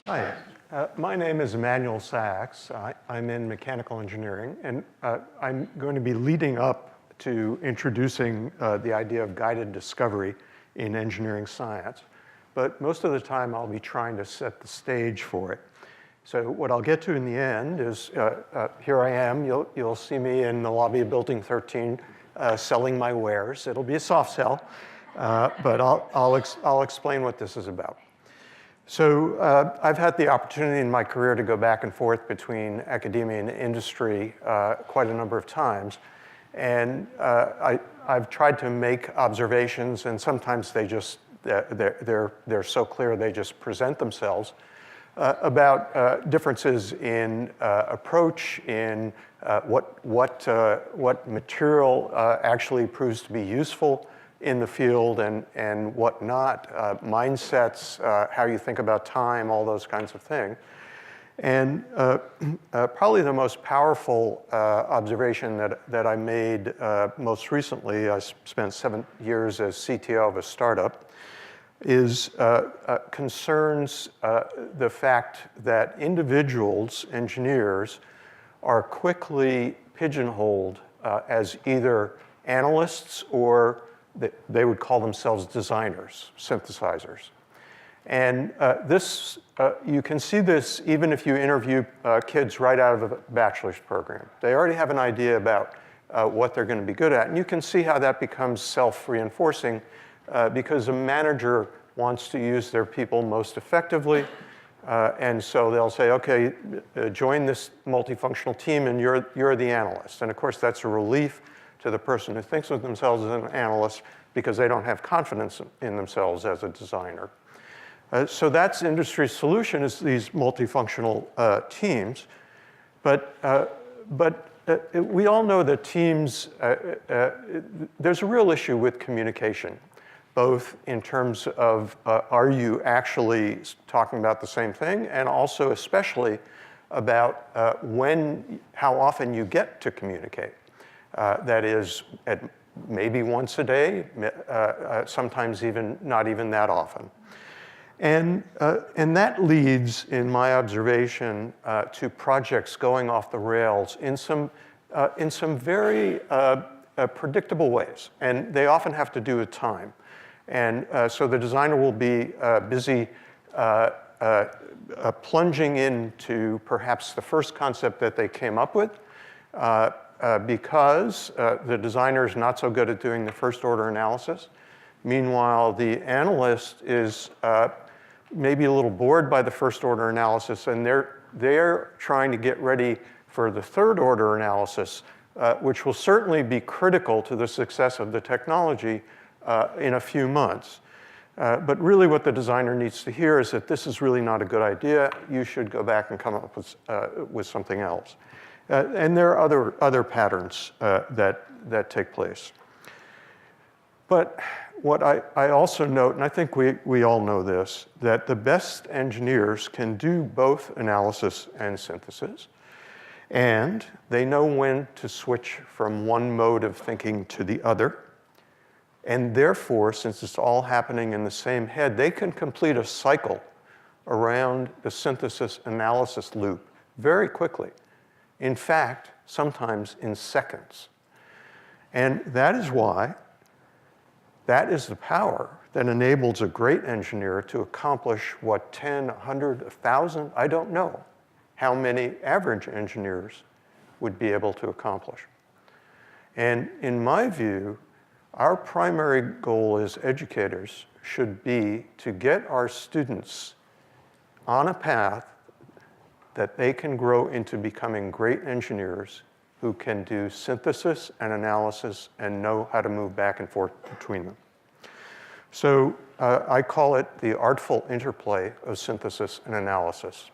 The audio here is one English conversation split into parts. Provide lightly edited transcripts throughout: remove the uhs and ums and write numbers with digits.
Hi, my name is Emmanuel Sachs. I'm in mechanical engineering, and I'm going to be leading up to introducing the idea of guided discovery in engineering science. But most of the time, I'll be trying to set the stage for it. So what I'll get to in the end is, here I am. You'll see me in the lobby of Building 13 selling my wares. It'll be a soft sell, but I'll explain what this is about. So I've had the opportunity in my career to go back and forth between academia and industry quite a number of times. And I've tried to make observations, and sometimes they're so clear they just present themselves, about differences in approach, in what material actually proves to be useful in the field and what not, mindsets, how you think about time, all those kinds of things. And probably the most powerful observation that I made most recently, I spent 7 years as CTO of a startup, is concerns the fact that individuals, engineers, are quickly pigeonholed as either analysts or they would call themselves designers, synthesizers. And you can see this even if you interview kids right out of a bachelor's program. They already have an idea about what they're going to be good at. And you can see how that becomes self-reinforcing because a manager wants to use their people most effectively. And so they'll say, okay, join this multifunctional team and you're the analyst. And of course, that's a relief to the person who thinks of themselves as an analyst because they don't have confidence in themselves as a designer. So that's industry's solution, is these multifunctional teams. But we all know that teams, there's a real issue with communication, both in terms of are you actually talking about the same thing, and also especially about how often you get to communicate. That is, maybe once a day, sometimes not even that often. And that leads, in my observation, to projects going off the rails in some very predictable ways. And they often have to do with time. And so the designer will be busy plunging into perhaps the first concept that they came up with, because the designer is not so good at doing the first order analysis. Meanwhile, the analyst is maybe a little bored by the first order analysis, and they're trying to get ready for the third order analysis, which will certainly be critical to the success of the technology in a few months. But really what the designer needs to hear is that this is really not a good idea. You should go back and come up with something else. And there are other patterns that take place. But what I also note, and I think we all know this, that the best engineers can do both analysis and synthesis. And they know when to switch from one mode of thinking to the other. And therefore, since it's all happening in the same head, they can complete a cycle around the synthesis analysis loop very quickly. In fact, sometimes in seconds. And that is why that is the power that enables a great engineer to accomplish what 10, 100, 1,000, I don't know how many average engineers would be able to accomplish. And in my view, our primary goal as educators should be to get our students on a path that they can grow into becoming great engineers who can do synthesis and analysis and know how to move back and forth between them. So I call it the artful interplay of synthesis and analysis.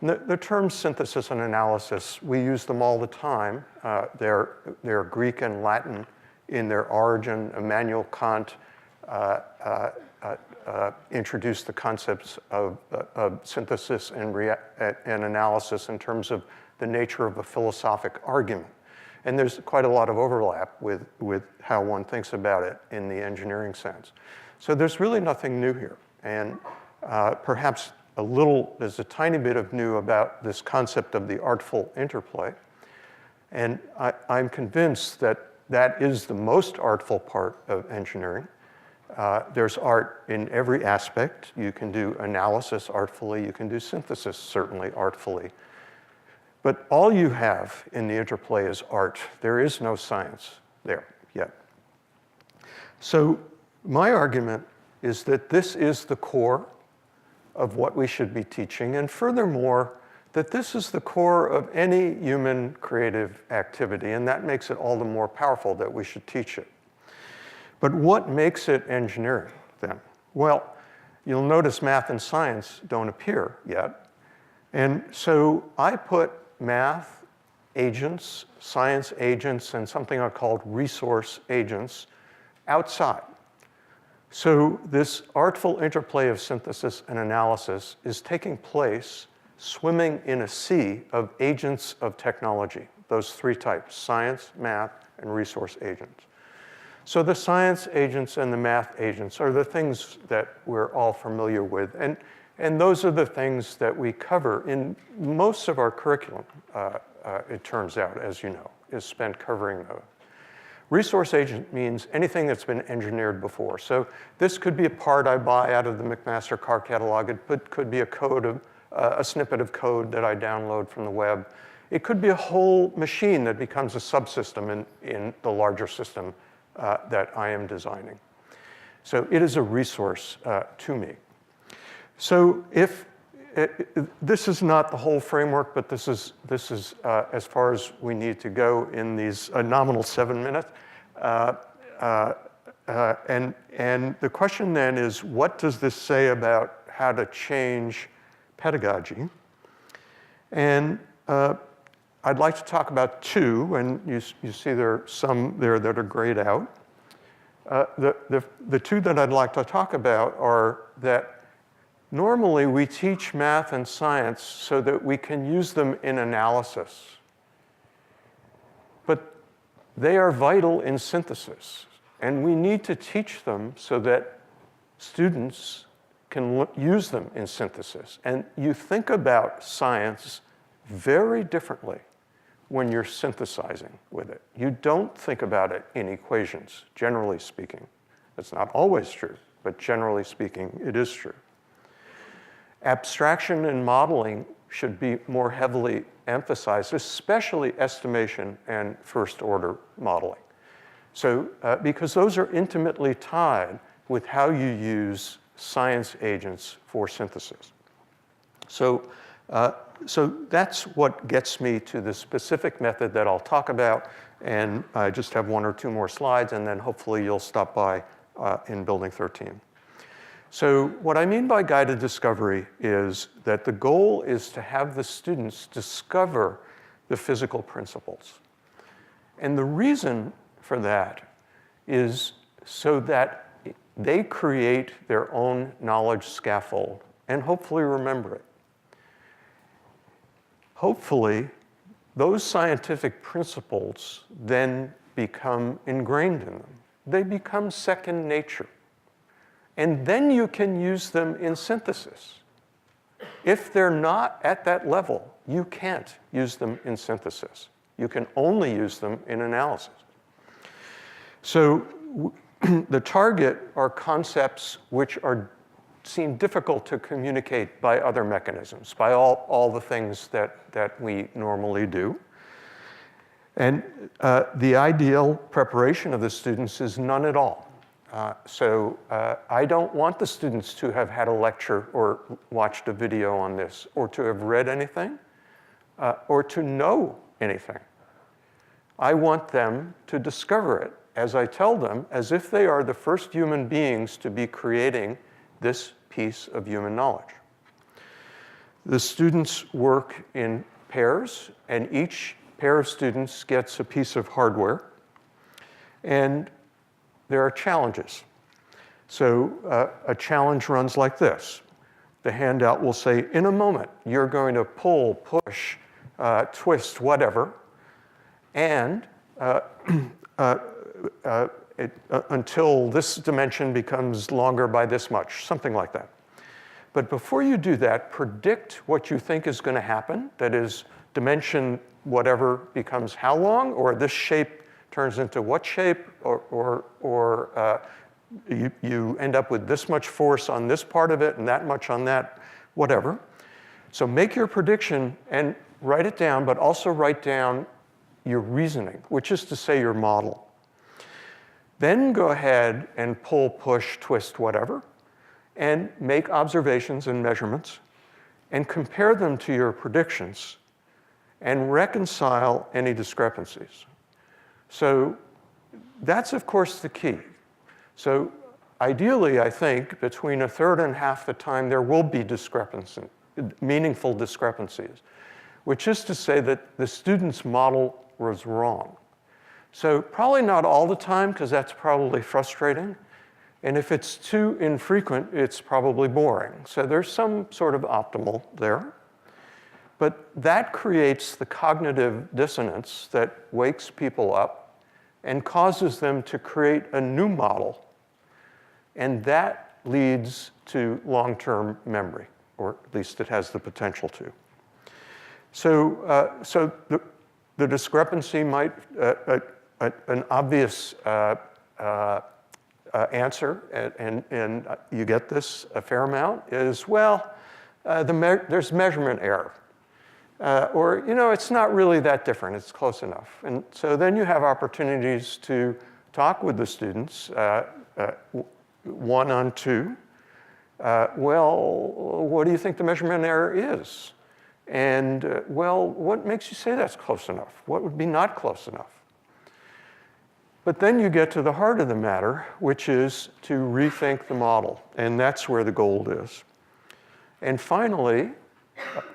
And the terms synthesis and analysis, we use them all the time. They're Greek and Latin in their origin. Immanuel Kant introduced the concepts of synthesis and analysis in terms of the nature of a philosophic argument. And there's quite a lot of overlap with how one thinks about it in the engineering sense. So there's really nothing new here. And perhaps there's a tiny bit of new about this concept of the artful interplay. And I'm convinced that that is the most artful part of engineering. There's art in every aspect. You can do analysis artfully. You can do synthesis certainly artfully. But all you have in the interplay is art. There is no science there yet. So my argument is that this is the core of what we should be teaching, and furthermore, that this is the core of any human creative activity, and that makes it all the more powerful that we should teach it. But what makes it engineering, then? Well, you'll notice math and science don't appear yet. And so I put math agents, science agents, and something I called resource agents outside. So this artful interplay of synthesis and analysis is taking place swimming in a sea of agents of technology, those three types, science, math, and resource agents. So the science agents and the math agents are the things that we're all familiar with, and those are the things that we cover in most of our curriculum, it turns out, as you know, is spent covering those. Resource agent means anything that's been engineered before. So this could be a part I buy out of the McMaster car catalog. It could be a snippet of code that I download from the web. It could be a whole machine that becomes a subsystem in the larger system that I am designing. So it is a resource to me. So this is not the whole framework, but this is as far as we need to go in these nominal 7 minutes. And the question then is, what does this say about how to change pedagogy? And I'd like to talk about two, and you see there are some there that are grayed out. The two that I'd like to talk about are that normally we teach math and science so that we can use them in analysis. But they are vital in synthesis, and we need to teach them so that students can use them in synthesis. And you think about science very differently when you're synthesizing with it. You don't think about it in equations, generally speaking. That's not always true, but generally speaking, it is true. Abstraction and modeling should be more heavily emphasized, especially estimation and first-order modeling. So, because those are intimately tied with how you use science agents for synthesis. So that's what gets me to the specific method that I'll talk about, and I just have one or two more slides, and then hopefully you'll stop by in Building 13. So what I mean by guided discovery is that the goal is to have the students discover the physical principles. And the reason for that is so that they create their own knowledge scaffold and hopefully remember it. Hopefully, those scientific principles then become ingrained in them. They become second nature. And then you can use them in synthesis. If they're not at that level, you can't use them in synthesis. You can only use them in analysis. So the target are concepts which seem difficult to communicate by other mechanisms, by all the things that we normally do. And the ideal preparation of the students is none at all. So I don't want the students to have had a lecture or watched a video on this, or to have read anything, or to know anything. I want them to discover it, as I tell them, as if they are the first human beings to be creating this piece of human knowledge. The students work in pairs, and each pair of students gets a piece of hardware. And there are challenges. So a challenge runs like this. The handout will say, in a moment, you're going to pull, push, twist, whatever, and until this dimension becomes longer by this much, something like that. But before you do that, predict what you think is going to happen. That is, dimension whatever becomes how long, or this shape turns into what shape, or you end up with this much force on this part of it and that much on that, whatever. So make your prediction and write it down, but also write down your reasoning, which is to say your model. Then go ahead and pull, push, twist, whatever, and make observations and measurements and compare them to your predictions and reconcile any discrepancies. So that's, of course, the key. So ideally, I think, between a third and half the time, there will be meaningful discrepancies, which is to say that the student's model was wrong. So probably not all the time, because that's probably frustrating. And if it's too infrequent, it's probably boring. So there's some sort of optimal there. But that creates the cognitive dissonance that wakes people up and causes them to create a new model. And that leads to long-term memory, or at least it has the potential to. So the discrepancy might, an obvious answer, and you get this a fair amount, is, well, there's measurement error. Or, it's not really that different, it's close enough. And so then you have opportunities to talk with the students, one-on-two. Well, what do you think the measurement error is? And, well, what makes you say that's close enough? What would be not close enough? But then you get to the heart of the matter, which is to rethink the model. And that's where the gold is. And finally,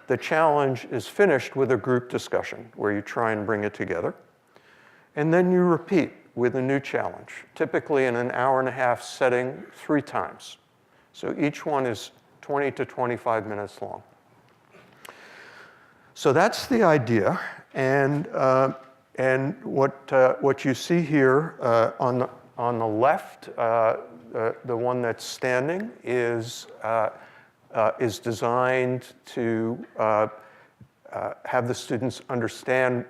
the challenge is finished with a group discussion where you try and bring it together. And then you repeat with a new challenge, typically in an hour-and-a-half setting 3 times. So each one is 20 to 25 minutes long. So that's the idea. And what you see here on the left, the one that's standing is designed to have the students understand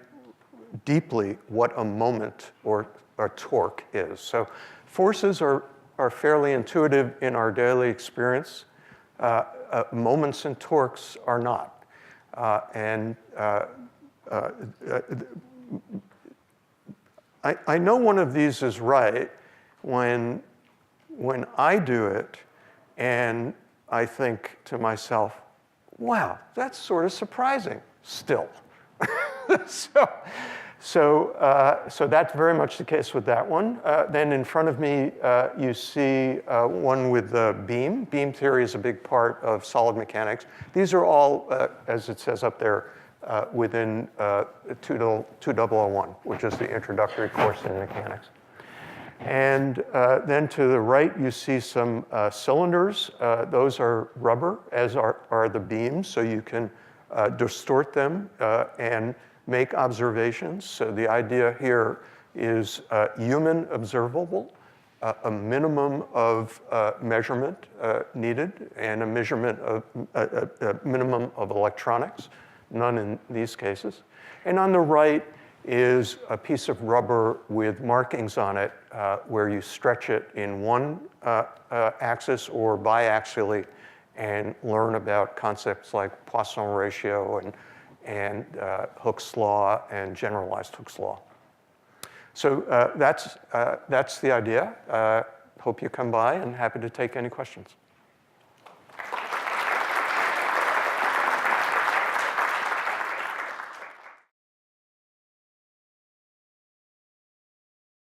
deeply what a moment or a torque is. So forces are fairly intuitive in our daily experience. Moments and torques are not. I know one of these is right when I do it and I think to myself, wow, that's sort of surprising still. So that's very much the case with that one. Then in front of me, you see one with the beam. Beam theory is a big part of solid mechanics. These are all, as it says up there, within 2001, which is the introductory course in mechanics. And then to the right, you see some cylinders. Those are rubber, as are the beams, so you can distort them and make observations. So the idea here is human observable, a minimum of measurement needed, and a minimum of electronics, none in these cases. And on the right is a piece of rubber with markings on it where you stretch it in one axis or biaxially and learn about concepts like Poisson ratio and Hooke's law and generalized Hooke's law. So that's the idea. Hope you come by and happy to take any questions.